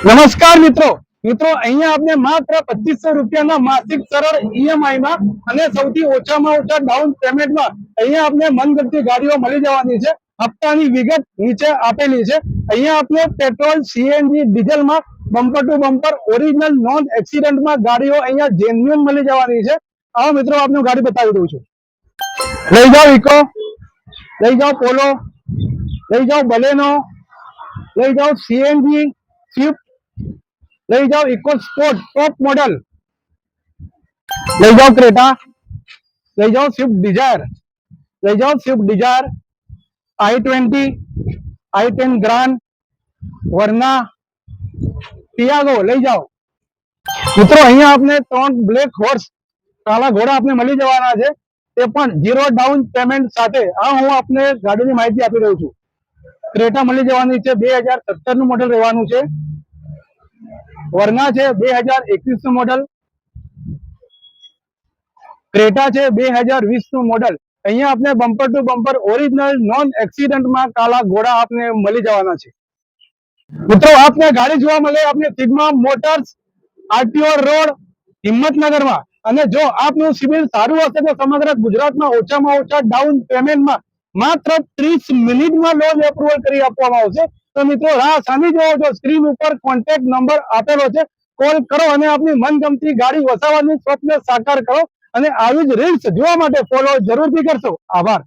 નમસ્કાર મિત્રો મિત્રો અહીંયા આપને માત્ર 2500 રૂપિયાના માસિક સરળ ઈએમઆઈ માં અને સૌથી ઓછામાં ઓછા ડાઉન પેમેન્ટમાં અહીંયા આપને મનગમતી ગાડીઓ મળી જવાની છે। હપ્તાની વિગત નીચે આપેલી છે। અહીંયા આપને પેટ્રોલ, સીએનજી, ડીઝલમાં bumper to bumper original non એક્સિડન્ટમાં ગાડીઓ અહીંયા જેન્યુઅન મળી જવાની છે। આવો મિત્રો આપને ગાડી બતાવી દઉં છું। લઈ જાઓ ઇકો, લઈ જાઓ પોલો, લઈ જાઓ બલેનો, લઈ જાઓ સીએનજી સ્વિફ્ટ, લઈ જાઓ ઇકો સ્पोर्ट टॉप मॉडल, લઈ જાઓ ક્રેટા, લઈ જાઓ સ્વિફ્ટ ડિઝાયર, લઈ જાઓ Swift Dzire, i20, i10 Grand, Verna, Tiago લઈ જાઓ। મિત્રો અહીંયા આપને 3 બ્લેક હોર્સ કાલા ઘોડા આપને મળી જવાના છે, તે પણ 0 ડાઉન પેમેન્ટ સાથે। આ હું આપને ગાડીની માહિતી આપી રહ્યો છું। ક્રેટા મળી જવાની છે, 2017 નું મોડેલ રહેવાનું છે। વર્ના છે 2021 નું મોડેલ, ક્રેટા છે 2020 નું મોડેલ। અહીંયા આપને bumper to bumper original non એક્સિડન્ટમાં કાલા ઘોડા આપને મળી જવાના છે। મિત્રો આપને ગાડી જોવા મળે આપને સિગ્મા મોટર્સ આરટીઓ રોડ હિંમતનગરમાં। અને જો આપનું સિવિલ સારું હશે તો સમગ્ર ગુજરાતમાં ઓછામાં ઓછા ડાઉન પેમેન્ટમાં માત્ર 30 મિનિટમાં લોન એપ્રુવલ કરી આપવામાં આવશે। તો મિત્રો રાહ સાની જોવો છો, સ્ક્રીન ઉપર કોન્ટેક્ટ નંબર આપેલો છે, કોલ કરો અને આપની મનગમતી ગાડી વસાવવાની સ્વપ્ન સાકાર કરો। અને આવી જ રીલ્સ જોવા માટે ફોલો જરૂરથી કરશો। આભાર।